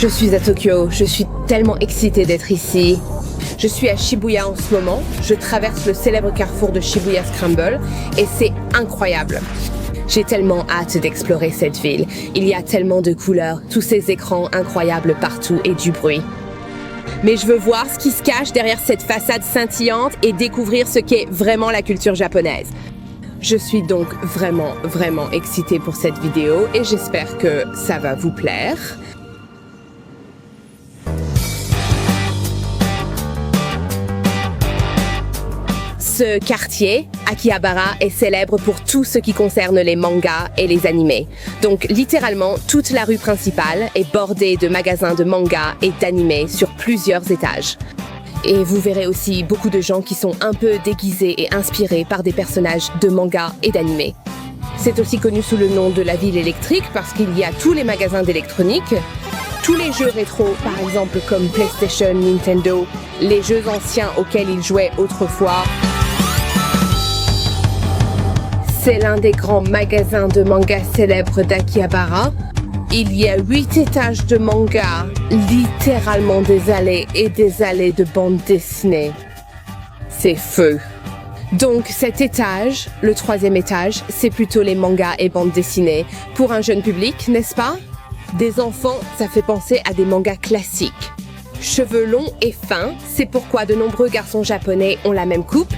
Je suis à Tokyo, je suis tellement excitée d'être ici. Je suis à Shibuya en ce moment, je traverse le célèbre carrefour de Shibuya Scramble et c'est incroyable. J'ai tellement hâte d'explorer cette ville. Il y a tellement de couleurs, tous ces écrans incroyables partout et du bruit. Mais je veux voir ce qui se cache derrière cette façade scintillante et découvrir ce qu'est vraiment la culture japonaise. Je suis donc vraiment excitée pour cette vidéo et j'espère que ça va vous plaire. Ce quartier, Akihabara, est célèbre pour tout ce qui concerne les mangas et les animés. Donc littéralement, toute la rue principale est bordée de magasins de mangas et d'animés sur plusieurs étages. Et vous verrez aussi beaucoup de gens qui sont un peu déguisés et inspirés par des personnages de mangas et d'animés. C'est aussi connu sous le nom de la ville électrique parce qu'il y a tous les magasins d'électronique, tous les jeux rétro, par exemple comme PlayStation, Nintendo, les jeux anciens auxquels ils jouaient autrefois. C'est l'un des grands magasins de manga célèbres d'Akihabara. Il y a 8 étages de manga, littéralement des allées et des allées de bandes dessinées. C'est feu. Donc cet étage, le 3e étage, c'est plutôt les mangas et bandes dessinées. Pour un jeune public, n'est-ce pas? Des enfants, ça fait penser à des mangas classiques. Cheveux longs et fins, c'est pourquoi de nombreux garçons japonais ont la même coupe.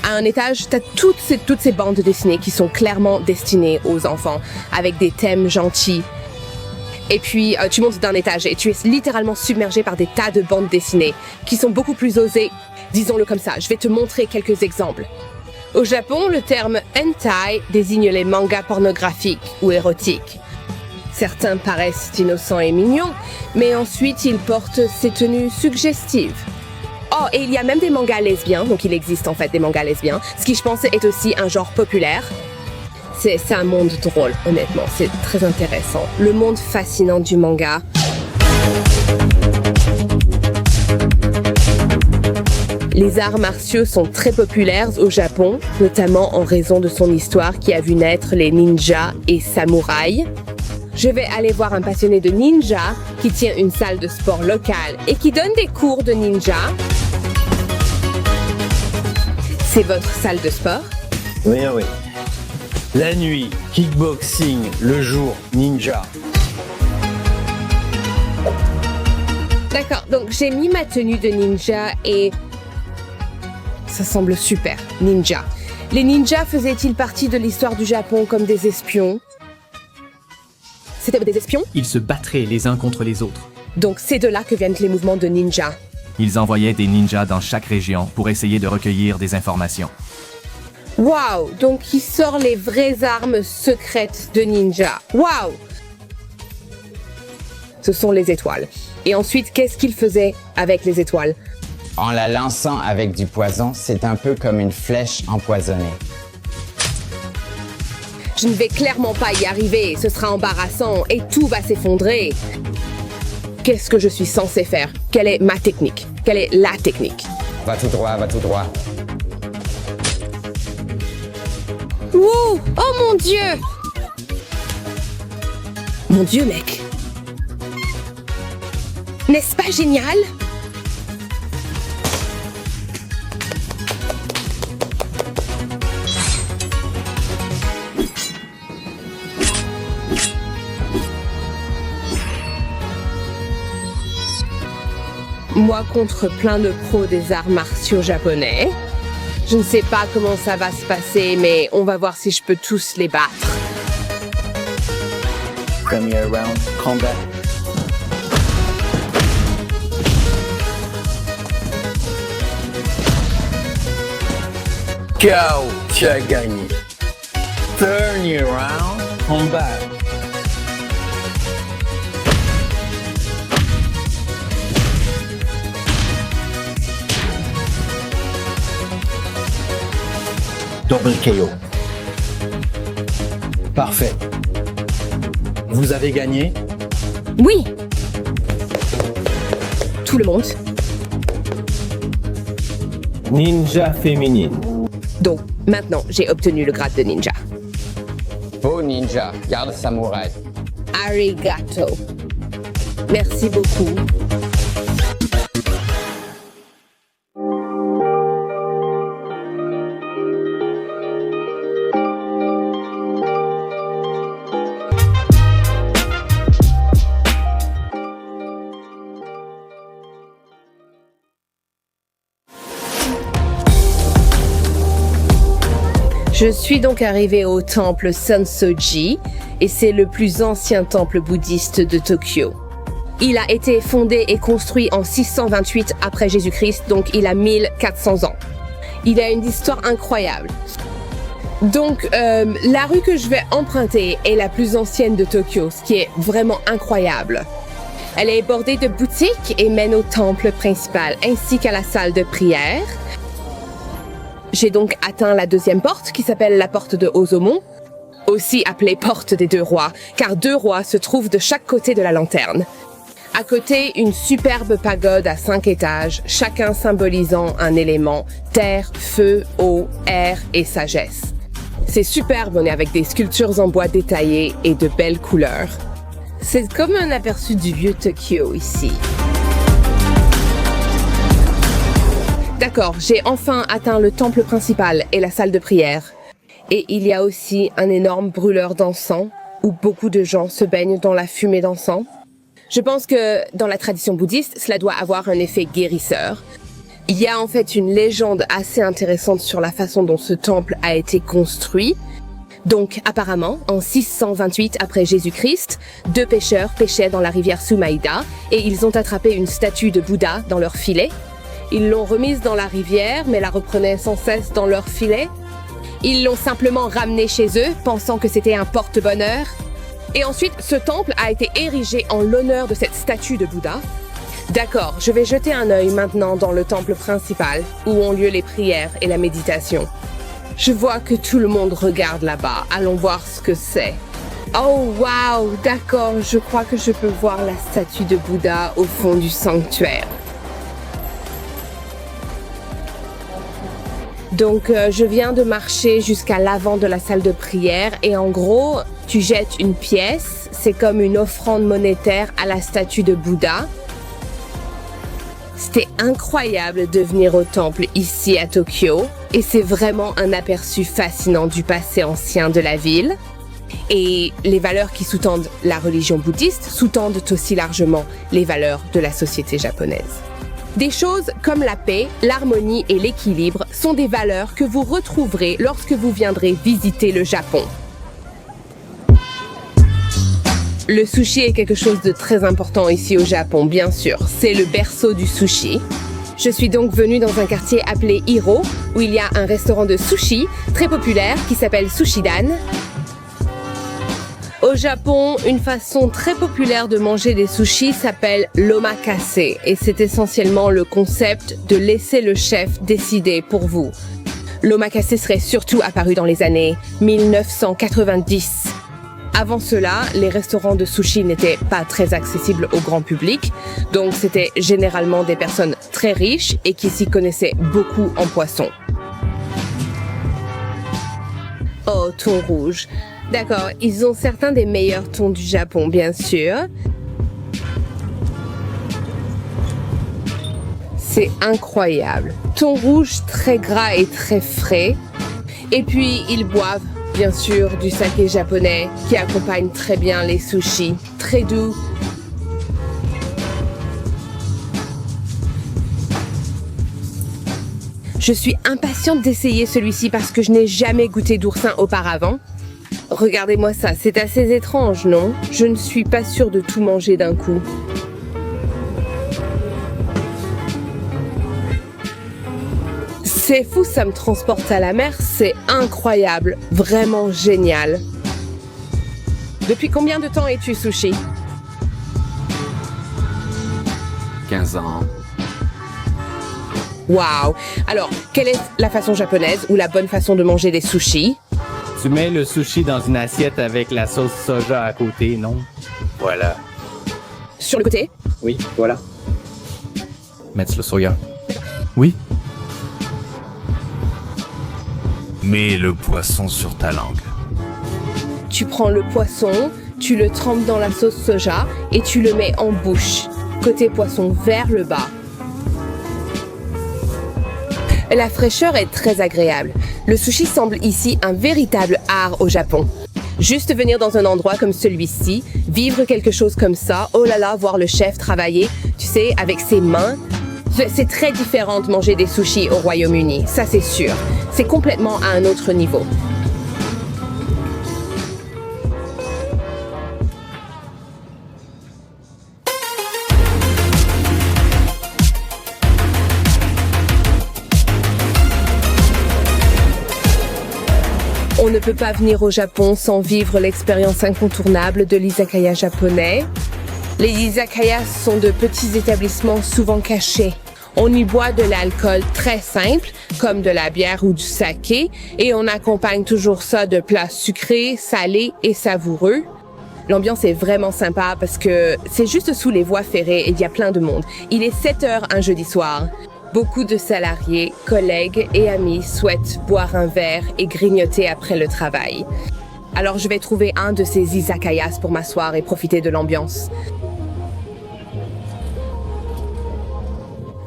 À un étage, t'as toutes ces bandes dessinées qui sont clairement destinées aux enfants, avec des thèmes gentils. Et puis, tu montes d'un étage et tu es littéralement submergé par des tas de bandes dessinées qui sont beaucoup plus osées. Disons-le comme ça, je vais te montrer quelques exemples. Au Japon, le terme hentai désigne les mangas pornographiques ou érotiques. Certains paraissent innocents et mignons, mais ensuite ils portent ces tenues suggestives. Oh, et il y a même des mangas lesbiens, donc il existe en fait des mangas lesbiens, ce qui je pense est aussi un genre populaire. C'est un monde drôle, honnêtement, c'est très intéressant. Le monde fascinant du manga. Les arts martiaux sont très populaires au Japon, notamment en raison de son histoire qui a vu naître les ninjas et samouraïs. Je vais aller voir un passionné de ninja qui tient une salle de sport locale et qui donne des cours de ninja. C'est votre salle de sport? Oui. La nuit, kickboxing, le jour, ninja. D'accord, donc j'ai mis ma tenue de ninja et ça semble super, ninja. Les ninjas faisaient-ils partie de l'histoire du Japon comme des espions? C'était des espions? Ils se battraient les uns contre les autres. Donc c'est de là que viennent les mouvements de ninja. Ils envoyaient des ninjas dans chaque région pour essayer de recueillir des informations. Waouh! Donc il sort les vraies armes secrètes de ninja. Waouh! Ce sont les étoiles. Et ensuite, qu'est-ce qu'il faisait avec les étoiles? En la lançant avec du poison, c'est un peu comme une flèche empoisonnée. Je ne vais clairement pas y arriver, ce sera embarrassant et tout va s'effondrer. Qu'est-ce que je suis censé faire? Quelle est ma technique? Quelle est la technique? Va tout droit, va tout droit. Wow! Oh mon Dieu! Mon Dieu, mec! N'est-ce pas génial? Moi contre plein de pros des arts martiaux japonais. Je ne sais pas comment ça va se passer, mais on va voir si je peux tous les battre. Premier round, combat. KO, tu as gagné. Dernier round, combat. Double KO. Parfait. Vous avez gagné? Oui! Tout le monde. Ninja féminine. Donc, maintenant, j'ai obtenu le grade de ninja. Beau ninja, garde samouraï. Arigato. Merci beaucoup. Je suis donc arrivée au temple Sensoji et c'est le plus ancien temple bouddhiste de Tokyo. Il a été fondé et construit en 628 après Jésus-Christ, donc il a 1400 ans. Il a une histoire incroyable. Donc la rue que je vais emprunter est la plus ancienne de Tokyo, ce qui est vraiment incroyable. Elle est bordée de boutiques et mène au temple principal ainsi qu'à la salle de prière. J'ai donc atteint la deuxième porte qui s'appelle la porte de Ozomon, aussi appelée porte des deux rois, car deux rois se trouvent de chaque côté de la lanterne. À côté, une superbe pagode à 5 étages, chacun symbolisant un élément, terre, feu, eau, air et sagesse. C'est superbe, on est avec des sculptures en bois détaillées et de belles couleurs. C'est comme un aperçu du vieux Tokyo ici. D'accord, j'ai enfin atteint le temple principal et la salle de prière. Et il y a aussi un énorme brûleur d'encens où beaucoup de gens se baignent dans la fumée d'encens. Je pense que dans la tradition bouddhiste, cela doit avoir un effet guérisseur. Il y a en fait une légende assez intéressante sur la façon dont ce temple a été construit. Donc apparemment, en 628 après Jésus-Christ, 2 pêcheurs pêchaient dans la rivière Sumaïda et ils ont attrapé une statue de Bouddha dans leur filet. Ils l'ont remise dans la rivière, mais la reprenaient sans cesse dans leur filet. Ils l'ont simplement ramenée chez eux, pensant que c'était un porte-bonheur. Et ensuite, ce temple a été érigé en l'honneur de cette statue de Bouddha. D'accord, je vais jeter un œil maintenant dans le temple principal, où ont lieu les prières et la méditation. Je vois que tout le monde regarde là-bas. Allons voir ce que c'est. Oh, waouh, d'accord, je crois que je peux voir la statue de Bouddha au fond du sanctuaire. Donc, je viens de marcher jusqu'à l'avant de la salle de prière et en gros, tu jettes une pièce, c'est comme une offrande monétaire à la statue de Bouddha. C'était incroyable de venir au temple ici à Tokyo et c'est vraiment un aperçu fascinant du passé ancien de la ville. Et les valeurs qui sous-tendent la religion bouddhiste sous-tendent aussi largement les valeurs de la société japonaise. Des choses comme la paix, l'harmonie et l'équilibre sont des valeurs que vous retrouverez lorsque vous viendrez visiter le Japon. Le sushi est quelque chose de très important ici au Japon, bien sûr. C'est le berceau du sushi. Je suis donc venue dans un quartier appelé Hiro, où il y a un restaurant de sushi très populaire qui s'appelle Sushidan. Au Japon, une façon très populaire de manger des sushis s'appelle l'omakase et c'est essentiellement le concept de laisser le chef décider pour vous. L'omakase serait surtout apparu dans les années 1990. Avant cela, les restaurants de sushi n'étaient pas très accessibles au grand public, donc c'était généralement des personnes très riches et qui s'y connaissaient beaucoup en poisson. Oh, thon rouge. D'accord, ils ont certains des meilleurs thons du Japon, bien sûr. C'est incroyable. Thon rouge très gras et très frais. Et puis, ils boivent, bien sûr, du saké japonais qui accompagne très bien les sushis. Très doux. Je suis impatiente d'essayer celui-ci parce que je n'ai jamais goûté d'oursin auparavant. Regardez-moi ça, c'est assez étrange, non? Je ne suis pas sûre de tout manger d'un coup. C'est fou, ça me transporte à la mer, c'est incroyable, vraiment génial. Depuis combien de temps es-tu sushi? 15 ans. Waouh! Alors, quelle est la façon japonaise ou la bonne façon de manger des sushis? Tu mets le sushi dans une assiette avec la sauce soja à côté, non? Voilà. Sur le côté? Oui, voilà. Mettre le soya. Oui. Mets le poisson sur ta langue. tu prends le poisson, tu le trempes dans la sauce soja et tu le mets en bouche, côté poisson vers le bas. La fraîcheur est très agréable. Le sushi semble ici un véritable art au Japon. Juste venir dans un endroit comme celui-ci, vivre quelque chose comme ça, oh là là, voir le chef travailler, tu sais, avec ses mains. C'est très différent de manger des sushis au Royaume-Uni, ça c'est sûr. C'est complètement à un autre niveau. On ne peut pas venir au Japon sans vivre l'expérience incontournable de l'izakaya japonais. Les izakayas sont de petits établissements souvent cachés. On y boit de l'alcool très simple, comme de la bière ou du saké, et on accompagne toujours ça de plats sucrés, salés et savoureux. L'ambiance est vraiment sympa parce que c'est juste sous les voies ferrées et il y a plein de monde. Il est 7 heures un jeudi soir. Beaucoup de salariés, collègues et amis souhaitent boire un verre et grignoter après le travail. Alors je vais trouver un de ces izakayas pour m'asseoir et profiter de l'ambiance.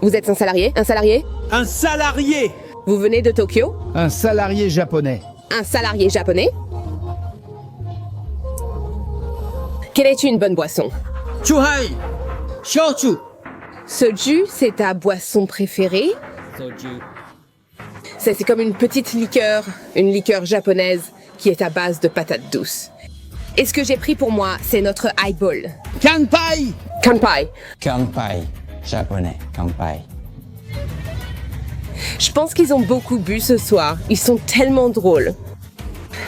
Vous êtes un salarié? Un salarié? Un salarié! Vous venez de Tokyo? Un salarié japonais. Un salarié japonais? Quelle est une bonne boisson? Chuhai! Shochu! Soju, c'est ta boisson préférée? C'est comme une petite liqueur, une liqueur japonaise qui est à base de patates douces. Et ce que j'ai pris pour moi, c'est notre highball. Kanpai! Kanpai. Kanpai, japonais, kanpai. Je pense qu'ils ont beaucoup bu ce soir. Ils sont tellement drôles.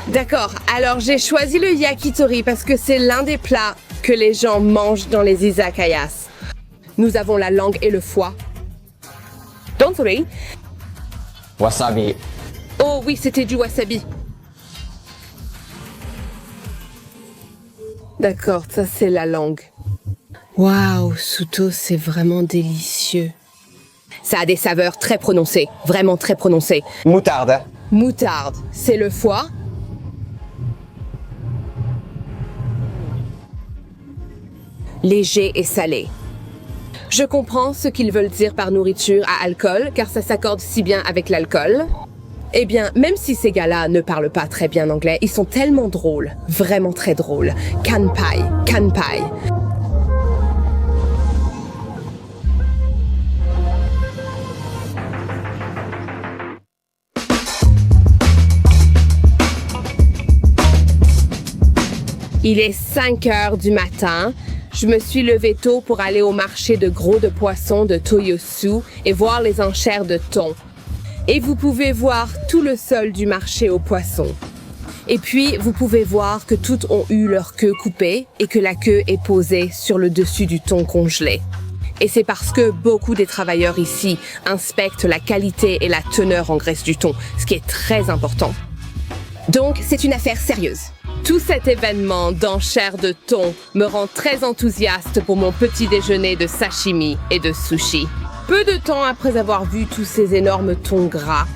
D'accord, alors j'ai choisi le yakitori parce que c'est l'un des plats que les gens mangent dans les izakayas. Nous avons la langue et le foie. Don't worry. Wasabi. Oh oui, c'était du wasabi. D'accord, ça c'est la langue. Waouh, Suto, c'est vraiment délicieux. Ça a des saveurs très prononcées, vraiment très prononcées. Moutarde. Moutarde, c'est le foie. Léger et salé. Je comprends ce qu'ils veulent dire par nourriture à alcool, car ça s'accorde si bien avec l'alcool. Eh bien, même si ces gars-là ne parlent pas très bien anglais, ils sont tellement drôles, vraiment très drôles. Kanpai, kanpai. Il est 5 heures du matin. Je me suis levée tôt pour aller au marché de gros de poissons de Toyosu et voir les enchères de thon. Et vous pouvez voir tout le sol du marché aux poissons. Et puis, vous pouvez voir que toutes ont eu leur queue coupée et que la queue est posée sur le dessus du thon congelé. Et c'est parce que beaucoup des travailleurs ici inspectent la qualité et la teneur en graisse du thon, ce qui est très important. Donc, c'est une affaire sérieuse. Tout cet événement d'enchères de thon me rend très enthousiaste pour mon petit déjeuner de sashimi et de sushi. Peu de temps après avoir vu tous ces énormes thons gras,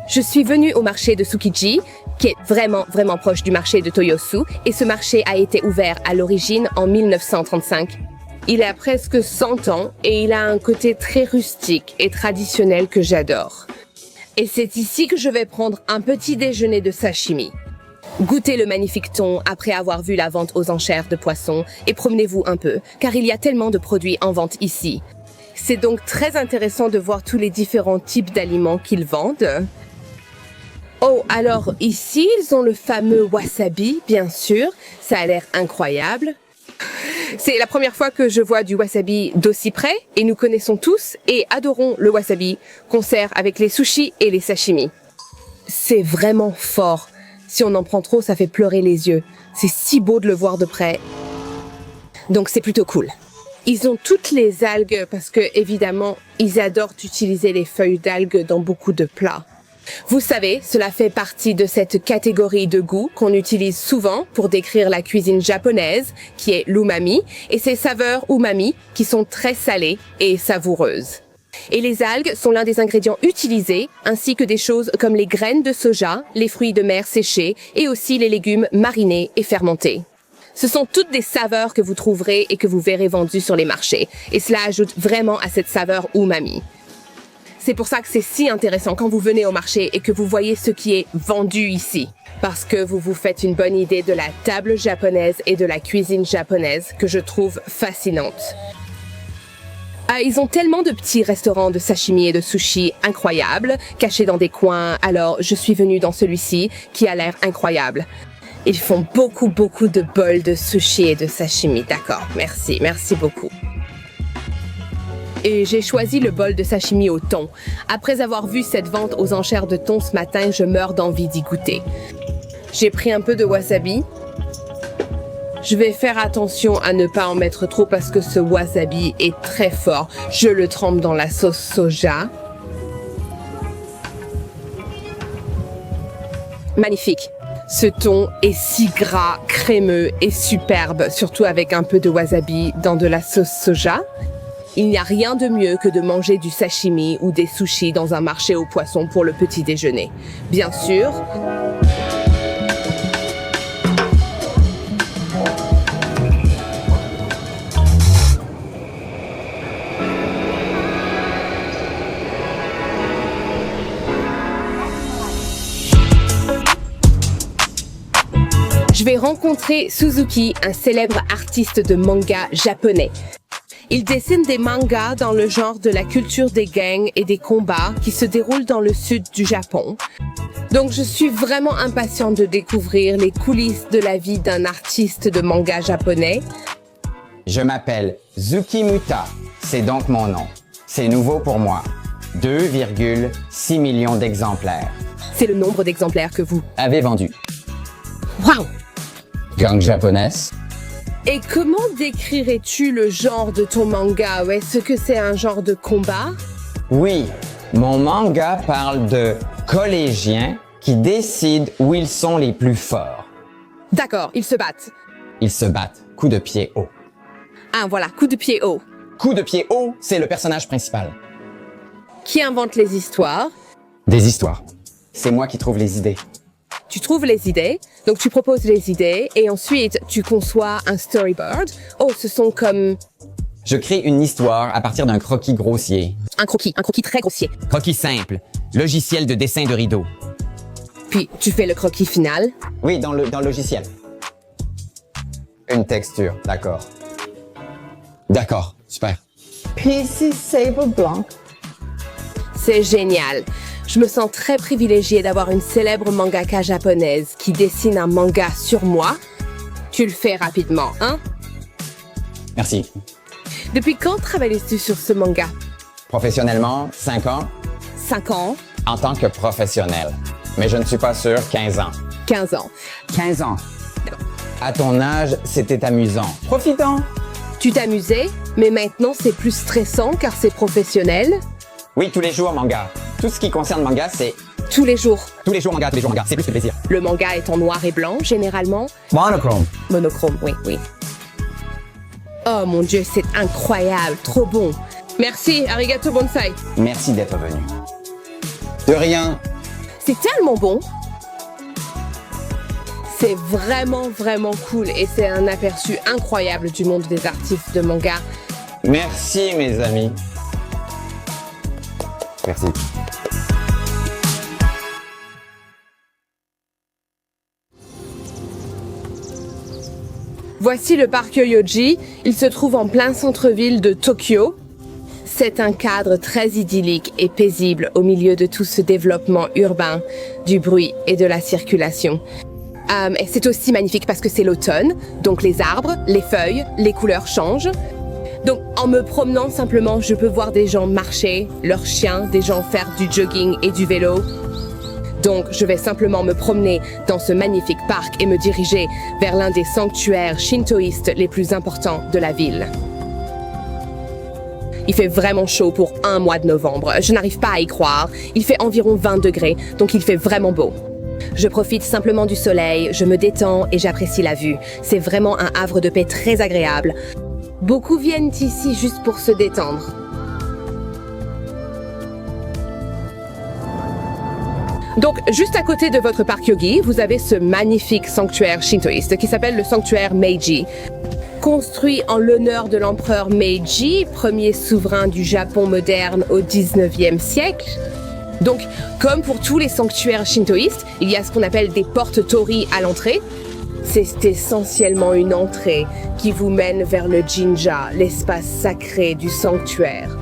je suis venue au marché de Tsukiji, qui est vraiment proche du marché de Toyosu, et ce marché a été ouvert à l'origine en 1935. Il a presque 100 ans et il a un côté très rustique et traditionnel que j'adore. Et c'est ici que je vais prendre un petit déjeuner de sashimi. Goûtez le magnifique thon après avoir vu la vente aux enchères de poissons et promenez-vous un peu, car il y a tellement de produits en vente ici. C'est donc très intéressant de voir tous les différents types d'aliments qu'ils vendent. Oh, alors ici, ils ont le fameux wasabi, bien sûr. Ça a l'air incroyable. C'est la première fois que je vois du wasabi d'aussi près et nous connaissons tous et adorons le wasabi qu'on sert avec les sushis et les sashimi. C'est vraiment fort. Si on en prend trop, ça fait pleurer les yeux. C'est si beau de le voir de près. Donc c'est plutôt cool. Ils ont toutes les algues parce que, évidemment, ils adorent utiliser les feuilles d'algues dans beaucoup de plats. Vous savez, cela fait partie de cette catégorie de goût qu'on utilise souvent pour décrire la cuisine japonaise, qui est l'umami, et ses saveurs umami qui sont très salées et savoureuses. Et les algues sont l'un des ingrédients utilisés, ainsi que des choses comme les graines de soja, les fruits de mer séchés et aussi les légumes marinés et fermentés. Ce sont toutes des saveurs que vous trouverez et que vous verrez vendues sur les marchés. Et cela ajoute vraiment à cette saveur umami. C'est pour ça que c'est si intéressant quand vous venez au marché et que vous voyez ce qui est vendu ici. Parce que vous vous faites une bonne idée de la table japonaise et de la cuisine japonaise que je trouve fascinante. Ils ont tellement de petits restaurants de sashimi et de sushi incroyables, cachés dans des coins, alors je suis venue dans celui-ci qui a l'air incroyable. Ils font beaucoup de bols de sushi et de sashimi, d'accord, merci beaucoup. Et j'ai choisi le bol de sashimi au thon. Après avoir vu cette vente aux enchères de thon ce matin, je meurs d'envie d'y goûter. J'ai pris un peu de wasabi. Je vais faire attention à ne pas en mettre trop parce que ce wasabi est très fort. Je le trempe dans la sauce soja. Magnifique. Ce thon est si gras, crémeux et superbe, surtout avec un peu de wasabi dans de la sauce soja. Il n'y a rien de mieux que de manger du sashimi ou des sushis dans un marché aux poissons pour le petit déjeuner. Bien sûr, je vais rencontrer Suzuki, un célèbre artiste de manga japonais. Il dessine des mangas dans le genre de la culture des gangs et des combats qui se déroulent dans le sud du Japon. Donc je suis vraiment impatiente de découvrir les coulisses de la vie d'un artiste de manga japonais. Je m'appelle Zukimuta, c'est donc mon nom. C'est nouveau pour moi. 2,6 millions d'exemplaires. C'est le nombre d'exemplaires que vous Avez vendu. Waouh! Gang japonaise. Et comment décrirais-tu le genre de ton manga? Est-ce que c'est un genre de combat? Oui, mon manga parle de collégiens qui décident où ils sont les plus forts. D'accord, ils se battent. Ils se battent, coup de pied haut. Ah voilà, coup de pied haut. Coup de pied haut, c'est le personnage principal. Qui invente les histoires? Des histoires. C'est moi qui trouve les idées. Tu trouves les idées, donc tu proposes les idées et ensuite tu conçois un storyboard. Oh, ce sont comme... Je crée une histoire à partir d'un croquis grossier. un croquis très grossier. Croquis simple, logiciel de dessin de rideau. Puis tu fais le croquis final. Oui, dans le logiciel. Une texture, d'accord. D'accord, super. PC Sabre Blanc. C'est génial. Je me sens très privilégiée d'avoir une célèbre mangaka japonaise qui dessine un manga sur moi. Tu le fais rapidement, hein? Merci. Depuis quand travailles-tu sur ce manga? Professionnellement, 5 ans. 5 ans? En tant que professionnel. Mais je ne suis pas sûr, 15 ans. 15 ans. 15 ans. À ton âge, c'était amusant. Profitons. Tu t'amusais, mais maintenant c'est plus stressant car c'est professionnel. Oui, tous les jours, manga. Tout ce qui concerne manga, c'est Tous les jours. tous les jours manga, tous les jours manga. C'est plus que plaisir. Le manga est en noir et blanc, généralement. Monochrome. Monochrome, oui. Oh mon Dieu, c'est incroyable, trop bon. Merci, arigato bonsai. Merci d'être venu. De rien. C'est tellement bon. C'est vraiment cool et c'est un aperçu incroyable du monde des artistes de manga. Merci, mes amis. Merci. Voici le parc Yoyogi. Il se trouve en plein centre-ville de Tokyo. C'est un cadre très idyllique et paisible au milieu de tout ce développement urbain, du bruit et de la circulation. Et c'est aussi magnifique parce que c'est l'automne, donc les arbres, les feuilles, les couleurs changent. Donc en me promenant simplement, je peux voir des gens marcher, leurs chiens, des gens faire du jogging et du vélo. Donc je vais simplement me promener dans ce magnifique parc et me diriger vers l'un des sanctuaires shintoïstes les plus importants de la ville. Il fait vraiment chaud pour un mois de novembre. Je n'arrive pas à y croire. Il fait environ 20 degrés, donc il fait vraiment beau. Je profite simplement du soleil, je me détends et j'apprécie la vue. C'est vraiment un havre de paix très agréable. Beaucoup viennent ici juste pour se détendre. Donc, juste à côté de votre parc Yogi, vous avez ce magnifique sanctuaire shintoïste qui s'appelle le sanctuaire Meiji. Construit en l'honneur de l'empereur Meiji, premier souverain du Japon moderne au 19e siècle. Donc, comme pour tous les sanctuaires shintoïstes, il y a ce qu'on appelle des portes torii à l'entrée. C'est essentiellement une entrée qui vous mène vers le jinja, l'espace sacré du sanctuaire.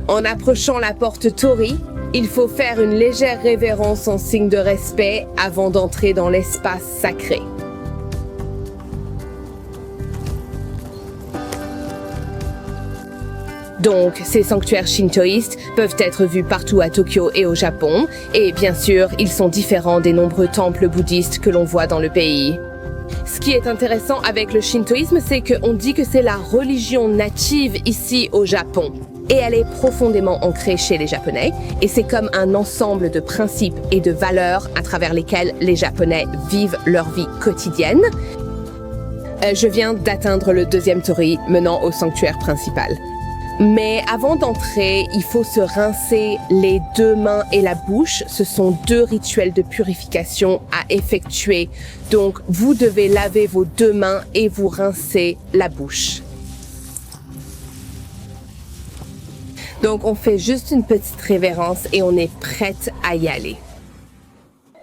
En approchant la porte torii, il faut faire une légère révérence en signe de respect avant d'entrer dans l'espace sacré. Donc, ces sanctuaires shintoïstes peuvent être vus partout à Tokyo et au Japon, et bien sûr, ils sont différents des nombreux temples bouddhistes que l'on voit dans le pays. Ce qui est intéressant avec le shintoïsme, c'est qu'on dit que c'est la religion native ici au Japon. Et elle est profondément ancrée chez les Japonais, et c'est comme un ensemble de principes et de valeurs à travers lesquels les Japonais vivent leur vie quotidienne. Je viens d'atteindre le 2e torii menant au sanctuaire principal. Mais avant d'entrer, il faut se rincer les 2 mains et la bouche. Ce sont 2 rituels de purification à effectuer. Donc, vous devez laver vos 2 mains et vous rincer la bouche. Donc, on fait juste une petite révérence et on est prête à y aller.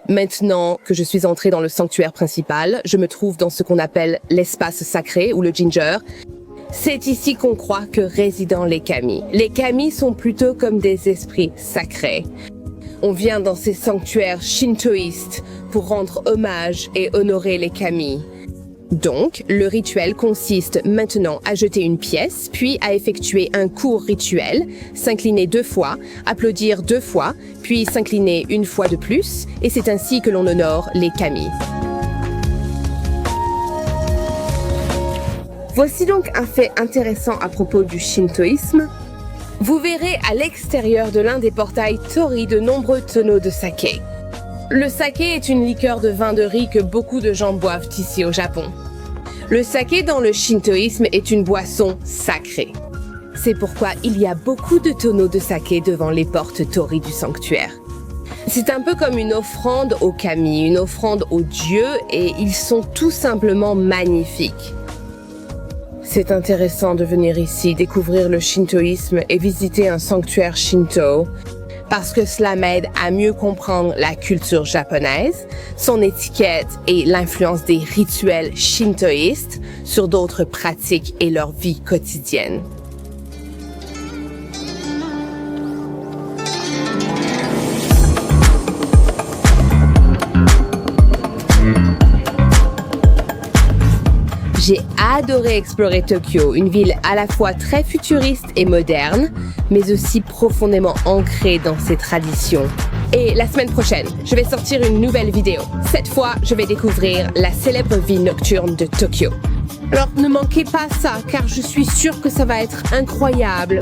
Maintenant que je suis entrée dans le sanctuaire principal, je me trouve dans ce qu'on appelle l'espace sacré ou le jinja. C'est ici qu'on croit que résident les kami. Les kami sont plutôt comme des esprits sacrés. On vient dans ces sanctuaires shintoïstes pour rendre hommage et honorer les kami. Donc, le rituel consiste maintenant à jeter une pièce, puis à effectuer un court rituel, s'incliner 2 fois, applaudir 2 fois, puis s'incliner 1 fois de plus, et c'est ainsi que l'on honore les kami. Voici donc un fait intéressant à propos du shintoïsme. Vous verrez à l'extérieur de l'un des portails torii de nombreux tonneaux de saké. Le saké est une liqueur de vin de riz que beaucoup de gens boivent ici au Japon. Le saké dans le shintoïsme est une boisson sacrée. C'est pourquoi il y a beaucoup de tonneaux de saké devant les portes torii du sanctuaire. C'est un peu comme une offrande aux kami, une offrande aux dieux, et ils sont tout simplement magnifiques. C'est intéressant de venir ici, découvrir le shintoïsme et visiter un sanctuaire shinto, parce que cela m'aide à mieux comprendre la culture japonaise, son étiquette et l'influence des rituels shintoïstes sur d'autres pratiques et leur vie quotidienne. J'ai adoré explorer Tokyo, une ville à la fois très futuriste et moderne, mais aussi profondément ancrée dans ses traditions. Et la semaine prochaine, je vais sortir une nouvelle vidéo. Cette fois, je vais découvrir la célèbre vie nocturne de Tokyo. Alors ne manquez pas ça, car je suis sûre que ça va être incroyable.